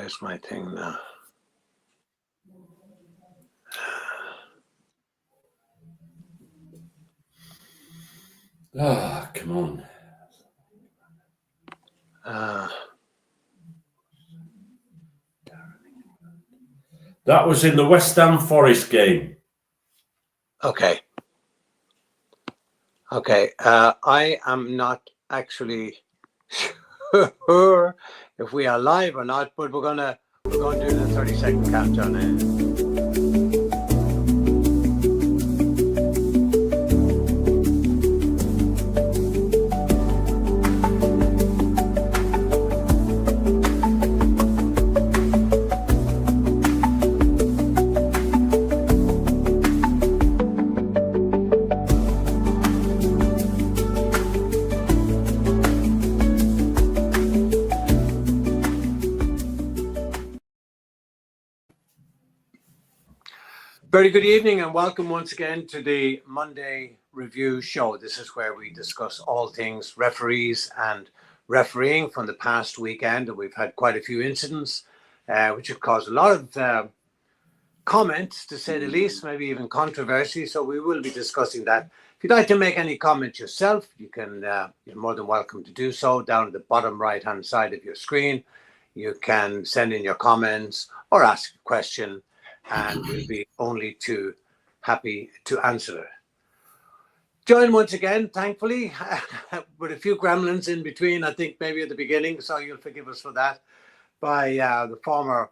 Where's my thing now? Ah, come on. That was in the West Ham Forest game. Okay. I am not actually sure if we are live or not, but we're gonna do the 30-second countdown now. Very good evening and welcome once again to the Monday Review Show. This is where we discuss all things referees and refereeing from the past weekend. And we've had quite a few incidents which have caused a lot of comments, to say the least, maybe even controversy. So we will be discussing that. If you'd like to make any comments yourself, you can, you're more than welcome to do so down at the bottom right-hand side of your screen. You can send in your comments or ask a question, and we'll be only too happy to answer it. Joined once again, thankfully, with a few gremlins in between, I think maybe at the beginning, so you'll forgive us for that, by the former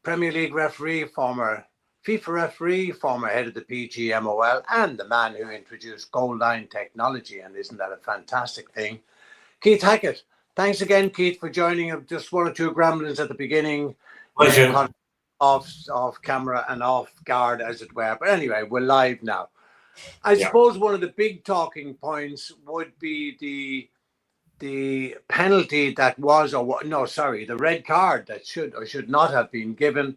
Premier League referee, former FIFA referee, former head of the PGMOL, and the man who introduced goal line technology, and isn't that a fantastic thing? Keith Hackett. Thanks again, Keith, for joining. Just one or two gremlins at the beginning. Pleasure. Off camera and off guard, as it were. But anyway, we're live now. I suppose one of the big talking points would be the penalty that was, the red card that should or should not have been given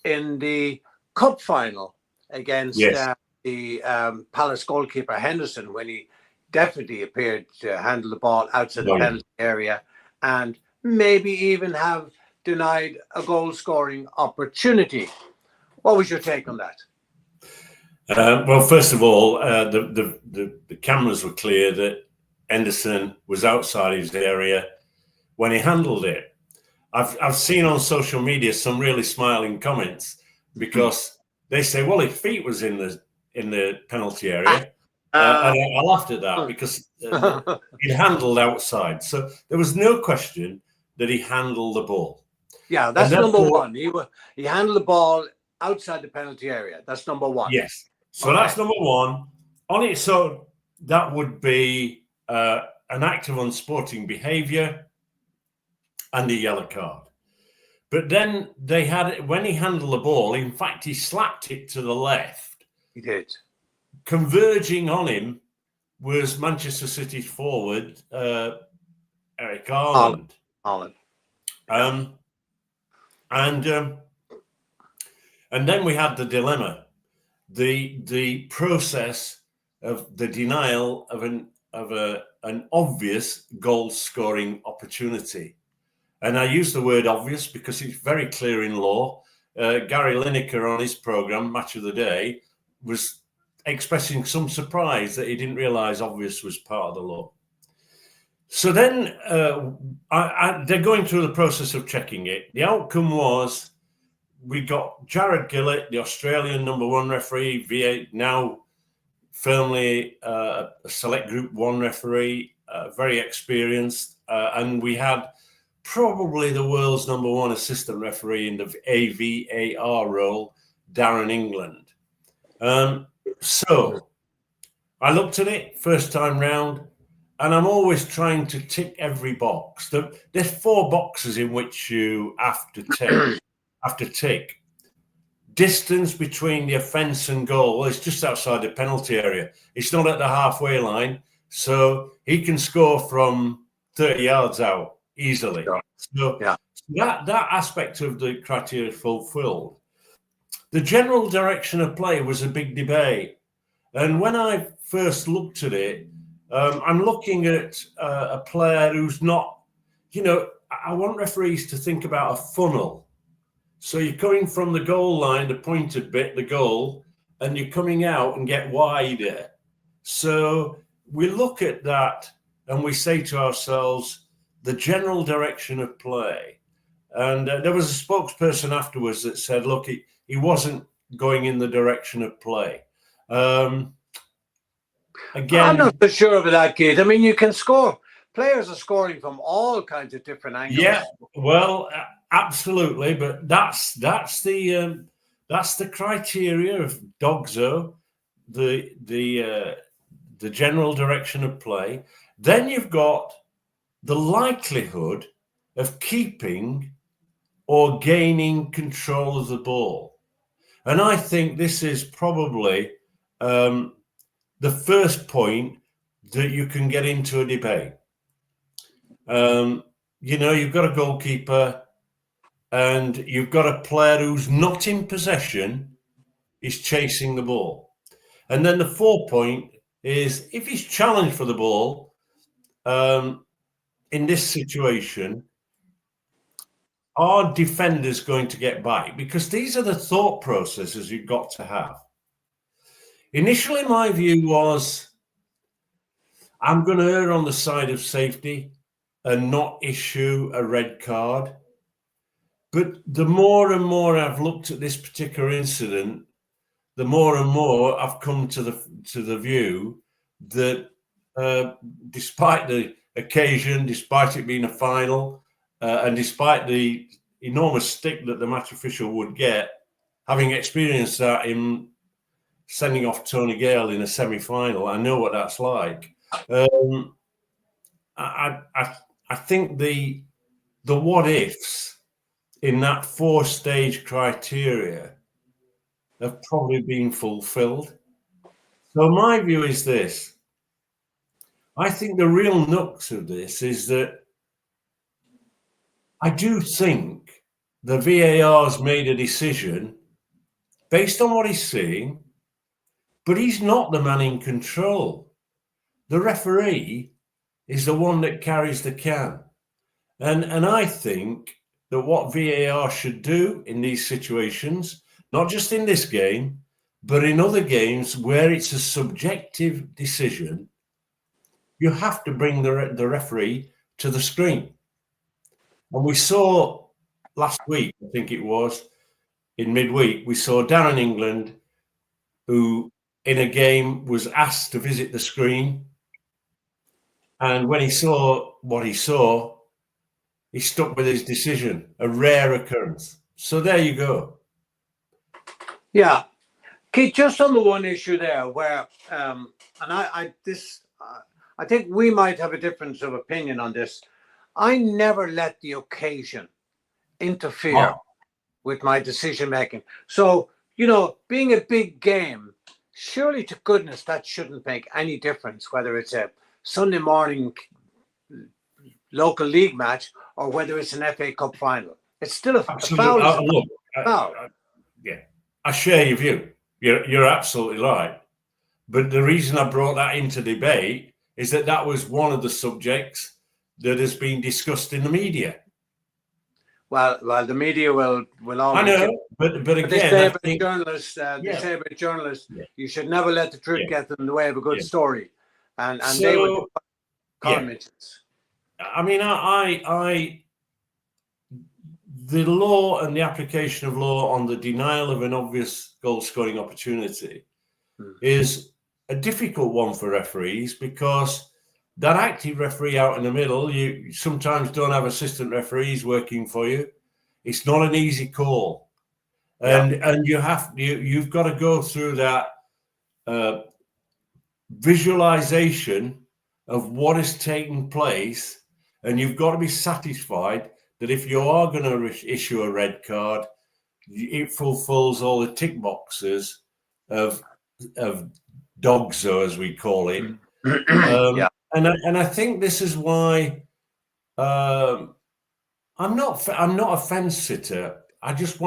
in the cup final against the Palace goalkeeper Henderson, when he definitely appeared to handle the ball outside the penalty area and maybe even have denied a goal-scoring opportunity. What was your take on that? Well, first of all, the cameras were clear that Henderson was outside his area when he handled it. I've seen on social media some really smiling comments because they say, "Well, his feet was in the penalty area," and I laughed at that because he handled outside, so there was no question that he handled the ball. Yeah, that's number one. He handled the ball outside the penalty area. That's number one. Yes. So that's number one. On its own, that would be an act of unsporting behaviour and a yellow card. But then they had, when he handled the ball, in fact, he slapped it to the left. He did. Converging on him was Manchester City forward Eric Haaland. And then we had the dilemma, the process of the denial of an obvious goal-scoring opportunity. And I use the word obvious because it's very clear in law. Gary Lineker on his programme, Match of the Day, was expressing some surprise that he didn't realise obvious was part of the law. So then they're going through the process of checking it. The outcome was we got Jared Gillett, the Australian #1 referee, V8, now firmly a select Group 1 referee, very experienced. And we had probably the world's #1 assistant referee in the AVAR role, Darren England. So I looked at it first time round, and I'm always trying to tick every box. There's 4 boxes in which you have to tick. Distance between the offence and goal. Well, it's just outside the penalty area. It's not at the halfway line, so he can score from 30 yards out easily. So that aspect of the criteria fulfilled. The general direction of play was a big debate. And when I first looked at it, I'm looking at a player who's not, I want referees to think about a funnel. So you're coming from the goal line, the pointed bit, the goal, and you're coming out and get wider. So we look at that and we say to ourselves, the general direction of play. And there was a spokesperson afterwards that said, look, he wasn't going in the direction of play. Again, I'm not so sure of that, Keith. I mean, you can score. Players are scoring from all kinds of different angles. Yeah, well, absolutely, but that's the criteria of Dogzo, the general direction of play. Then you've got the likelihood of keeping or gaining control of the ball, and I think this is probably the first point that you can get into a debate. You've got a goalkeeper and you've got a player who's not in possession, is chasing the ball. And then the 4 point is if he's challenged for the ball, in this situation, are defenders going to get by? Because these are the thought processes you've got to have. Initially, my view was, I'm going to err on the side of safety and not issue a red card. But the more and more I've looked at this particular incident, the more and more I've come to the view that despite the occasion, despite it being a final, and despite the enormous stick that the match official would get, having experienced that in sending off Tony Gale in a semi-final, I know what that's like. I think the what ifs in that 4-stage criteria have probably been fulfilled. So my view is this. I think the real nux of this is that I do think the VAR's made a decision based on what he's seeing, but he's not the man in control. The referee is the one that carries the can. And I think that what VAR should do in these situations, not just in this game, but in other games where it's a subjective decision, you have to bring the referee to the screen. And we saw last week, I think it was, in midweek, we saw Darren England, who in a game was asked to visit the screen. And when he saw what he saw, he stuck with his decision, a rare occurrence. So there you go. Yeah. Keith, just on the one issue there where, I think we might have a difference of opinion on this. I never let the occasion interfere with my decision making. So, being a big game, surely to goodness that shouldn't make any difference whether it's a Sunday morning local league match or whether it's an FA Cup final. It's still a foul. Yeah, I share your view. You're absolutely right. But the reason I brought that into debate is that was one of the subjects that has been discussed in the media. Well, the media will always. I know, but again, they say about journalists, you should never let the truth get in the way of a good story, and so, they will comments. I mean, the law and the application of law on the denial of an obvious goal-scoring opportunity is a difficult one for referees because that active referee out in the middle, you sometimes don't have assistant referees working for you. It's not an easy call, and you've got to go through that visualization of what is taking place, and you've got to be satisfied that if you are going to issue a red card, it fulfills all the tick boxes of Dogzo, as we call it. And I think this is why I'm not a fence sitter. These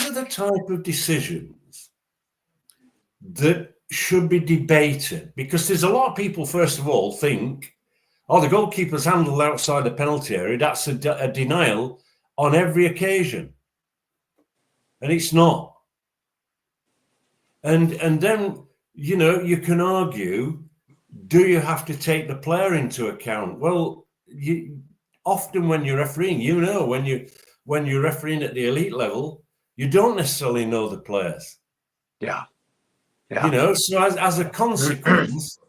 are the type of decisions that should be debated, because there's a lot of people, first of all, think, the goalkeeper's handled outside the penalty area. That's a denial on every occasion, and it's not. And then, you can argue, do you have to take the player into account? Well, often when you're refereeing, when you're refereeing at the elite level, you don't necessarily know the players. Yeah. So as a consequence,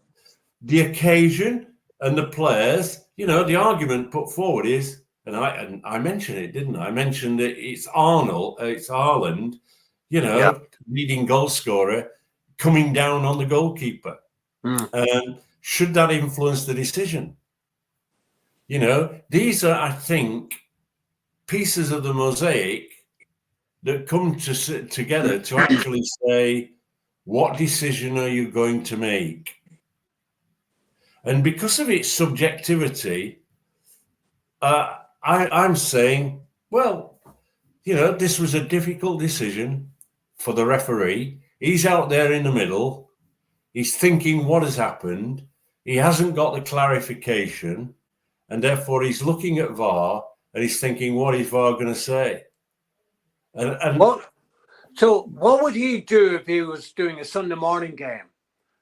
the occasion and the players, the argument put forward is, and I mentioned it, didn't I? I mentioned that it's Haaland, leading goal scorer, coming down on the goalkeeper. Should that influence the decision? These are, I think, pieces of the mosaic that come together to actually say, what decision are you going to make? And because of its subjectivity, I'm saying, well, this was a difficult decision for the referee. He's out there in the middle. He's thinking what has happened. He hasn't got the clarification. And therefore, he's looking at VAR and he's thinking, what is VAR going to say? So what would he do if he was doing a Sunday morning game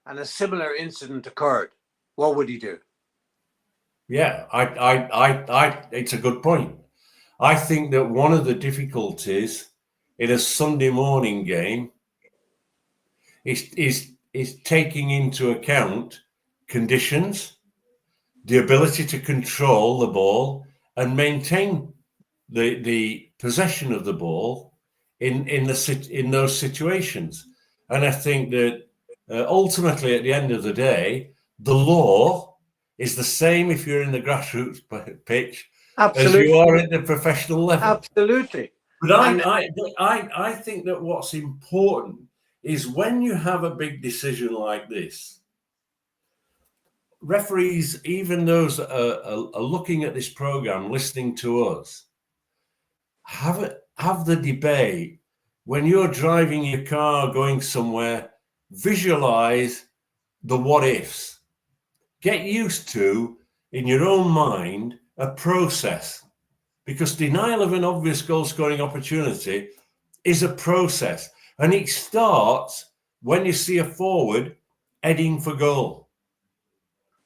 and a similar incident occurred? What would he do? Yeah, it's a good point. I think that one of the difficulties in a Sunday morning game is taking into account conditions, the ability to control the ball and maintain the possession of the ball in those situations. And I think that ultimately, at the end of the day, the law is the same if you're in the grassroots pitch as you are at the professional level. Absolutely. But I think that what's important is when you have a big decision like this, referees, even those that are looking at this program, listening to us, have the debate. When you're driving your car going somewhere, visualize the what ifs. Get used to, in your own mind, a process, because denial of an obvious goal scoring opportunity is a process, and it starts when you see a forward heading for goal.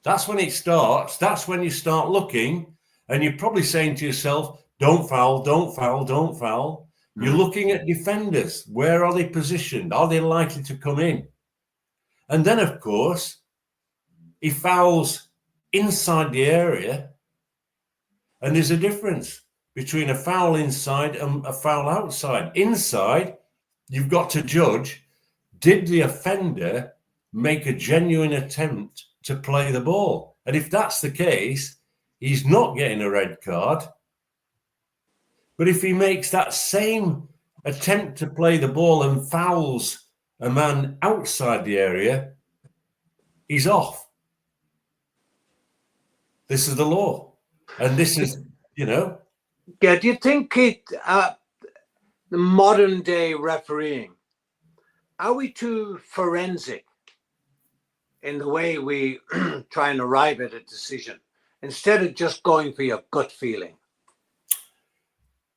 That's when it starts. That's when you start looking, and you're probably saying to yourself, don't foul, don't foul, don't foul. You're looking at defenders. Where are they positioned? Are they likely to come in? And then, of course, he fouls inside the area, and there's a difference between a foul inside and a foul outside. Inside, you've got to judge, did the offender make a genuine attempt to play the ball? And if that's the case, he's not getting a red card. But if he makes that same attempt to play the ball and fouls a man outside the area, he's off. This is the law. And this is, Yeah, do you think the modern day refereeing, are we too forensic in the way we try and arrive at a decision instead of just going for your gut feeling?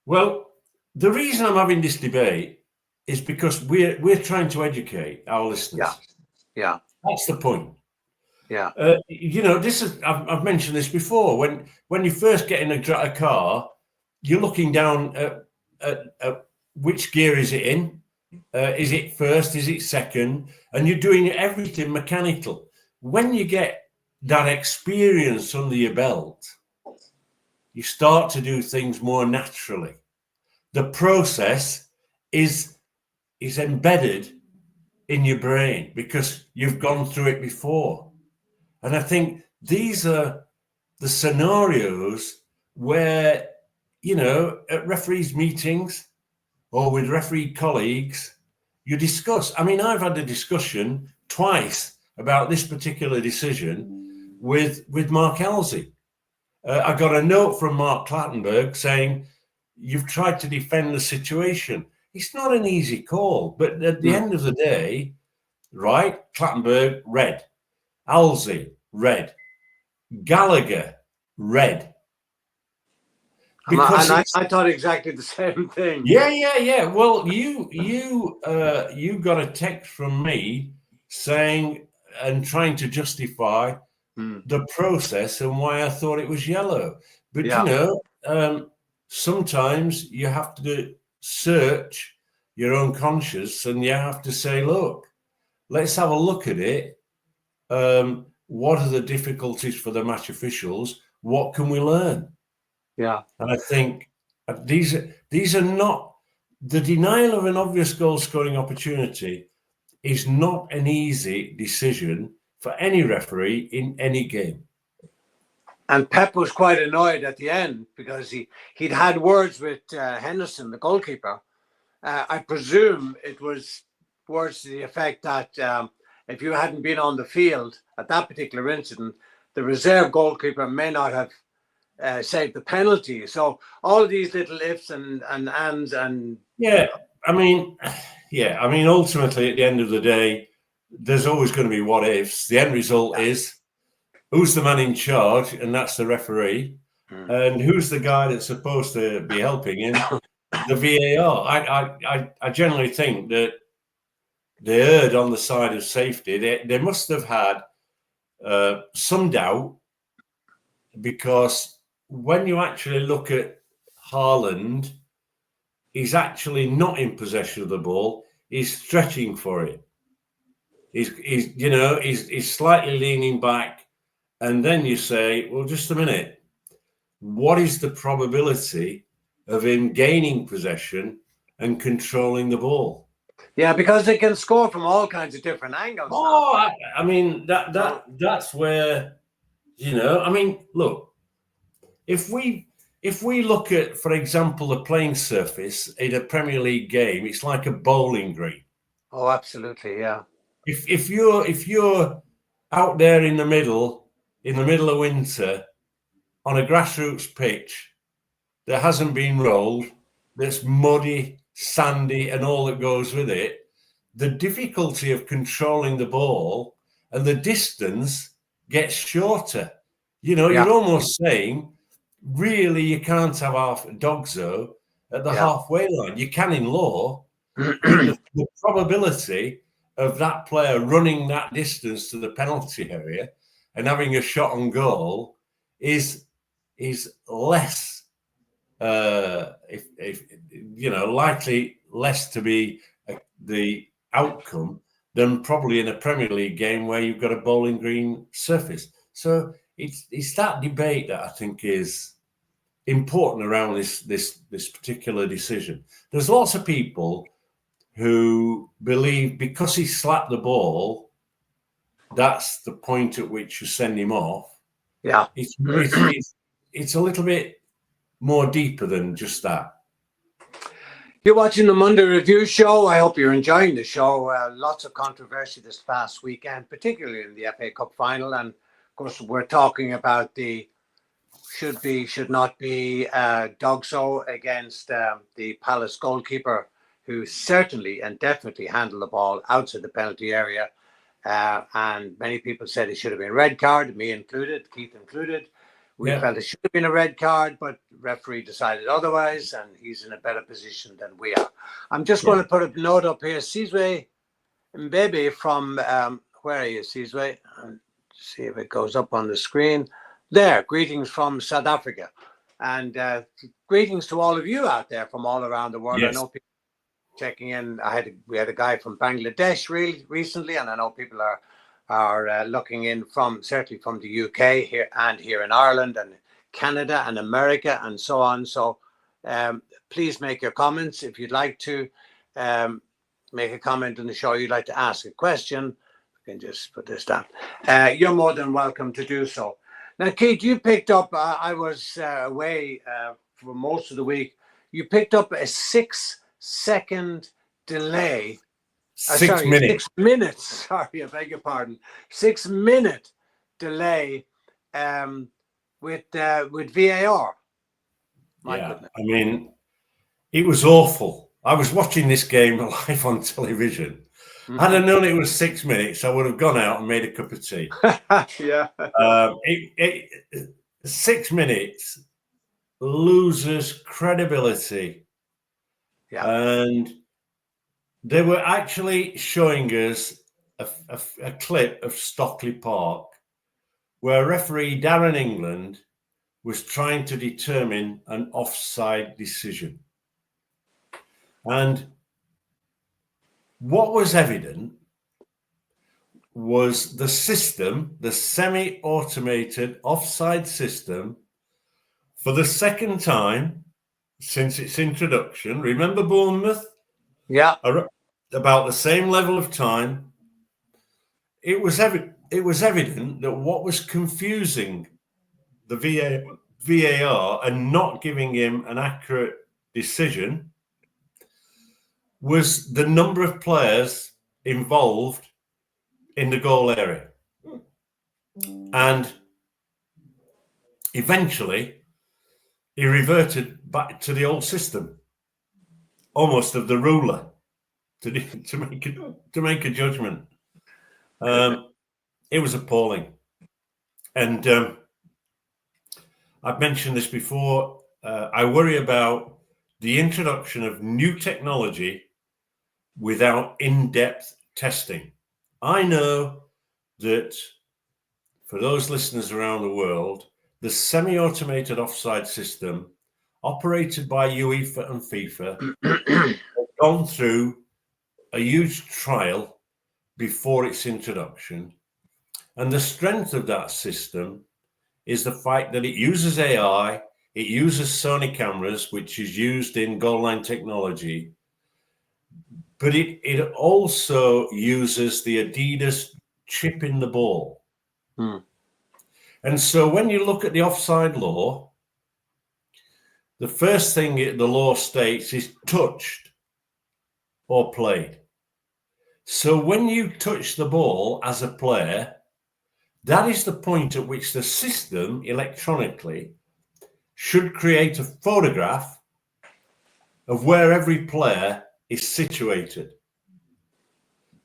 Well, the reason I'm having this debate is because we're trying to educate our listeners. Yeah. That's the point. Yeah. This is, I've mentioned this before. When you first get in a car, you're looking down at which gear is it in? Is it first? Is it second? And you're doing everything mechanical. When you get that experience under your belt, you start to do things more naturally. The process is embedded in your brain because you've gone through it before. And I think these are the scenarios where, at referees' meetings or with referee colleagues, you discuss. I mean, I've had a discussion twice about this particular decision with Mark Halsey. I got a note from Mark Clattenburg saying, you've tried to defend the situation. It's not an easy call, but at the end of the day, right, Clattenburg, red. Halsey, red. Gallagher, red. because I thought exactly the same thing. yeah. Well, you got a text from me saying and trying to justify the process and why I thought it was yellow. But sometimes you have to search your own conscience and you have to say, look, let's have a look at it. What are the difficulties for the match officials? What can we learn? Yeah. And I think these are not, the denial of an obvious goal scoring opportunity is not an easy decision for any referee in any game. And Pep was quite annoyed at the end because he'd had words with Henderson, the goalkeeper. I presume it was words to the effect that if you hadn't been on the field at that particular incident, the reserve goalkeeper may not have saved the penalty. So all of these little ifs and ands and I mean, ultimately at the end of the day, there's always going to be what ifs. The end result is who's the man in charge, and that's the referee, and who's the guy that's supposed to be helping him, the VAR. I generally think that they erred on the side of safety. They must have had some doubt, because when you actually look at Haaland, he's actually not in possession of the ball. He's stretching for it. He's slightly leaning back. And then you say, well, just a minute. What is the probability of him gaining possession and controlling the ball? Yeah, because they can score from all kinds of different angles. Oh, I mean, that's where, look, if we look at, for example, the playing surface in a Premier League game, it's like a bowling green. Oh, absolutely, yeah. If you're out there in the middle of winter on a grassroots pitch that hasn't been rolled, that's muddy, sandy, and all that goes with it, the difficulty of controlling the ball and the distance gets shorter. You're almost saying, really, you can't have half Dogzo at the halfway line. You can in law, but the probability of that player running that distance to the penalty area and having a shot on goal is less, likely less to be the outcome than probably in a Premier League game where you've got a bowling green surface. So it's that debate that I think is important around this particular decision. There's lots of people who believe because he slapped the ball, that's the point at which you send him off. Yeah. It's a little bit more deeper than just that. You're watching the Monday Review Show. I hope you're enjoying the show. Lots of controversy this past weekend, particularly in the FA Cup final. And of course, we're talking about the should not be Dogso against the Palace goalkeeper, who certainly and definitely handled the ball outside the penalty area. And many people said it should have been a red card, me included, Keith included. We felt it should have been a red card, but referee decided otherwise, and he's in a better position than we are. I'm just going to put a note up here. Sizwe Mbebe from, where are you, Sizwe? See if it goes up on the screen. There, greetings from South Africa. And greetings to all of you out there from all around the world. Yes. I know people checking in. We had a guy from Bangladesh recently, and I know people are looking in certainly from the UK here in Ireland and Canada and America and so on. So please make your comments. If you'd like to make a comment on the show, you'd like to ask a question, I can just put this down. You're more than welcome to do so. Now, Keith, you picked up, I was away for most of the week. You picked up a 6-second delay. 6 minutes. 6 minutes. Sorry, I beg your pardon. 6 minute delay with VAR. My goodness. I mean, it was awful. I was watching this game live on television. Mm-hmm. Had I known it was 6 minutes, I would have gone out and made a cup of tea. 6 minutes loses credibility. Yeah. And they were actually showing us a clip of Stockley Park where referee Darren England was trying to determine an offside decision. And what was evident was the system, the semi-automated offside system, for the second time since its introduction. Remember Bournemouth? Yeah. About the same level of time. It was evident that what was confusing the VAR and not giving him an accurate decision was the number of players involved in the goal area. And eventually, he reverted back to the old system, almost of the ruler, to make a judgment. It was appalling. And I've mentioned this before. I worry about the introduction of new technology without in-depth testing. I know that for those listeners around the world, the semi-automated offside system operated by UEFA and FIFA has gone through a huge trial before its introduction. And the strength of that system is the fact that it uses AI, it uses Sony cameras, which is used in goal line technology, but it also uses the Adidas chip in the ball. And so when you look at the offside law, the first thing the law states is touched or played. So when you touch the ball as a player, that is the point at which the system electronically should create a photograph of where every player is situated.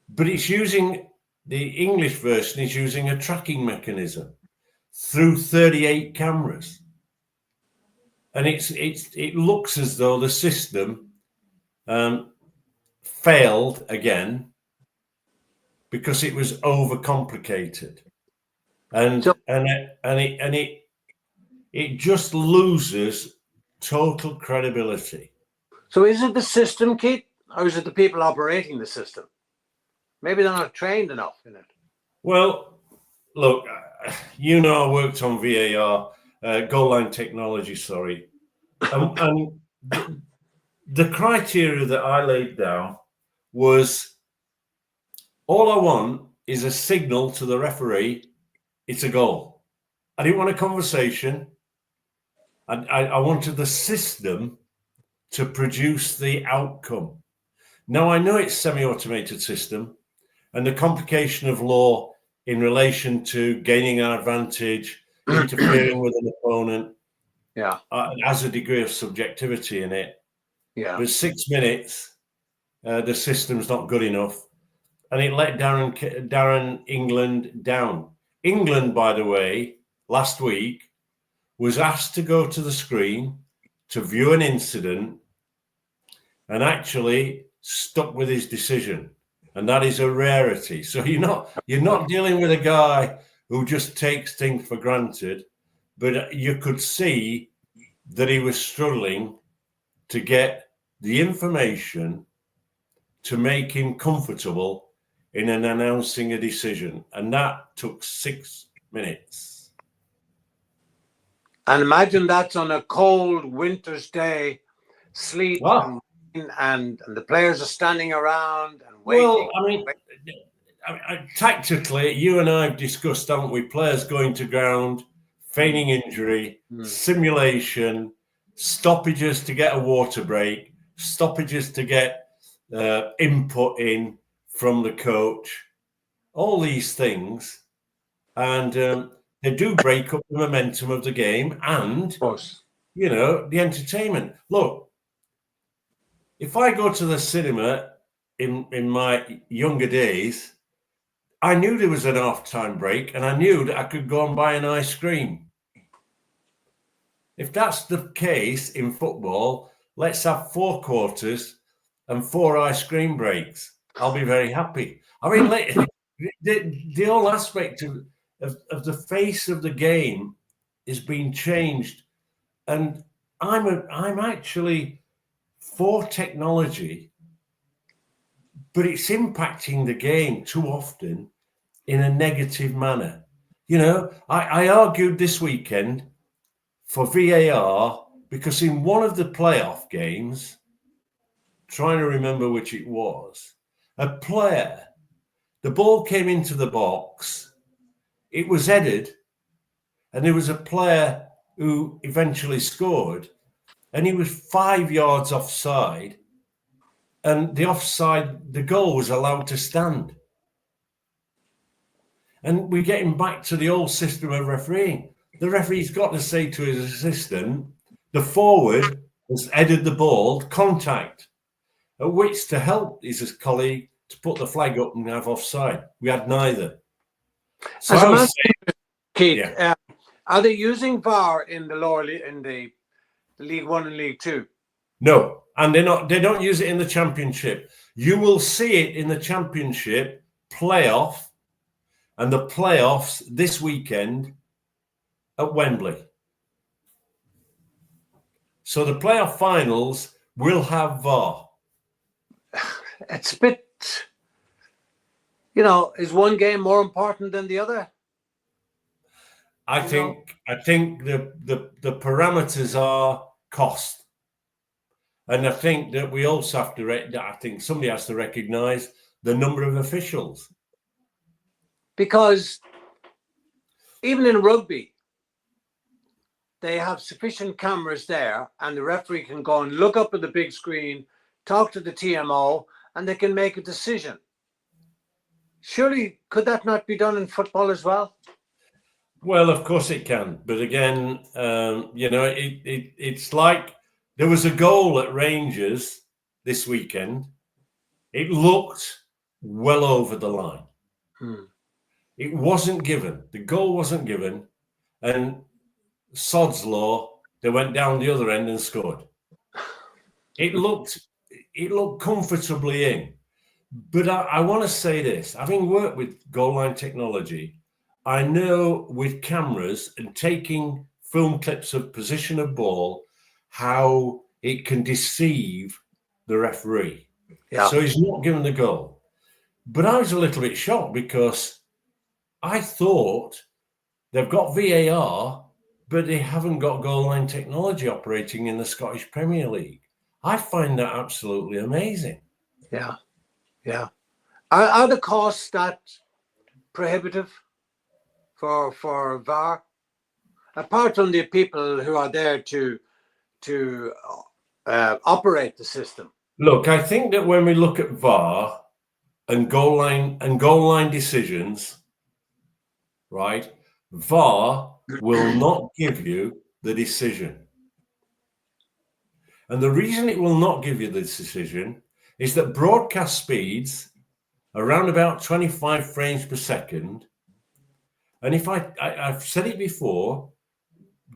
But it's using, the English version is using a tracking mechanism through 38 cameras. And it looks as though the system failed again because it was overcomplicated. And it just loses total credibility. So is it the system, Keith, or is it the people operating the system? Maybe they're not trained enough in it. Well, look, I worked on VAR, goal line technology, sorry. And the criteria that I laid down was all I want is a signal to the referee, it's a goal. I didn't want a conversation. I wanted the system to produce the outcome. Now, I know it's semi-automated system, and the complication of law in relation to gaining an advantage, interfering with an opponent, has a degree of subjectivity in it. Yeah. But 6 minutes, the system's not good enough, and it let Darren England down. England, by the way, last week was asked to go to the screen to view an incident and actually stuck with his decision. And that is a rarity. So you're not dealing with a guy who just takes things for granted, but you could see that he was struggling to get the information to make him comfortable in announcing a decision. And that took 6 minutes. And imagine that's on a cold winter's day, sleet and the players are standing around and waiting. Well, tactically, you and I have discussed, haven't we? Players going to ground, feigning injury, simulation, stoppages to get a water break, stoppages to get input in from the coach, all these things. And they do break up the momentum of the game and, the entertainment. Look, if I go to the cinema in my younger days, I knew there was an half-time break and I knew that I could go and buy an ice cream. if that's the case in football, let's have 4 quarters and 4 ice cream breaks. I'll be very happy. I mean, the whole aspect of the face of the game is being changed, and I'm actually for technology, but it's impacting the game too often in a negative manner. You know, I argued this weekend for VAR because in one of the playoff games, trying to remember which it was, a player, the ball came into the box, it was headed, and there was a player who eventually scored, and he was 5 yards offside, and the goal was allowed to stand. And we're getting back to the old system of refereeing. The referee's got to say to his assistant, the forward has headed the ball, contact, at which to help his colleague to put the flag up and have offside. We had neither. So As a I was man, saying, Keith, yeah. are they using VAR in the in the League One and League Two? No, and they don't use it in the Championship. You will see it in the Championship playoff and the playoffs this weekend at Wembley. So the playoff finals will have VAR. It's a bit, you know, is one game more important than the other? I think the parameters are cost. And I think that we also have to, I think somebody has to recognise the number of officials. Because even in rugby, they have sufficient cameras there and the referee can go and look up at the big screen, talk to the TMO, and they can make a decision. Surely, could that not be done in football as well? Well, of course it can. But again, you know, it's like there was a goal at Rangers this weekend. It looked well over the line. It wasn't given. The goal wasn't given. And sod's law, they went down the other end and scored. It looked comfortably in. But I want to say this. Having worked with goal line technology, I know with cameras and taking film clips of position of ball, how it can deceive the referee. Yeah. So he's not given the goal. But I was a little bit shocked because I thought they've got VAR, but they haven't got goal line technology operating in the Scottish Premier League. I find that absolutely amazing. Yeah. Yeah. Are the costs that prohibitive for VAR? Apart from the people who are there to operate the system. Look, I think that when we look at VAR and goal line decisions, right, VAR will not give you the decision. And the reason it will not give you the decision is that broadcast speeds around about 25 frames per second. And if I've said it before,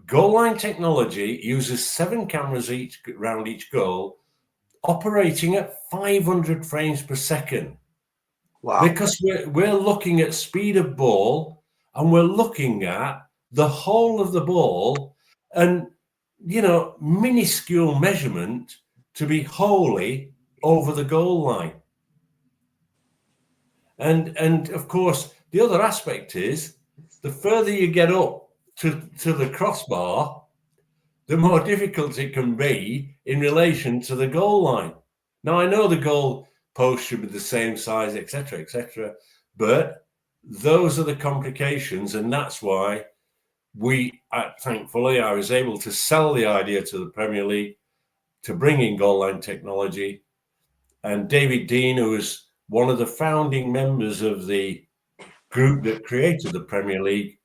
goal line technology uses 7 cameras around each goal, operating at 500 frames per second. Wow. Because we're looking at speed of ball and we're looking at the whole of the ball and, you know, minuscule measurement to be wholly over the goal line. And of course, the other aspect is the further you get up to the crossbar, the more difficult it can be in relation to the goal line. Now, I know the goal post should be the same size, etc., but those are the complications, and that's why thankfully, I was able to sell the idea to the Premier League to bring in goal line technology. And David Dean, who was one of the founding members of the group that created the Premier League,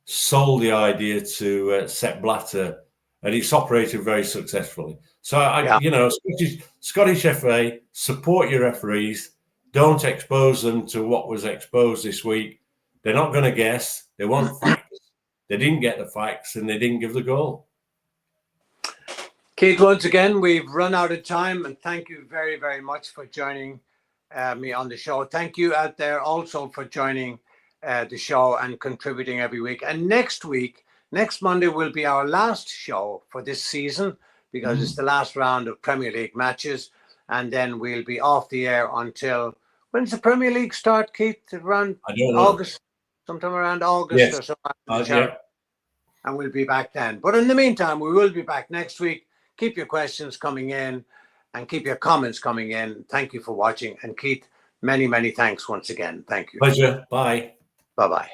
sold the idea to Sepp Blatter, and it's operated very successfully. So, you know, Scottish FA, support your referees. Don't expose them to what was exposed this week. They're not going to guess. They want facts. They didn't get the facts, and they didn't give the goal. Keith, once again, we've run out of time, and thank you very, very much for joining me on the show. Thank you out there also for joining the show and contributing every week. And next week, next Monday, will be our last show for this season because it's the last round of Premier League matches. And then we'll be off the air until, when's the Premier League start, Keith? Around August, sometime around August or something. Yeah. And we'll be back then. But in the meantime, we will be back next week. Keep your questions coming in and keep your comments coming in. Thank you for watching. And Keith, many, many thanks once again. Thank you. Pleasure. Bye. Bye-bye.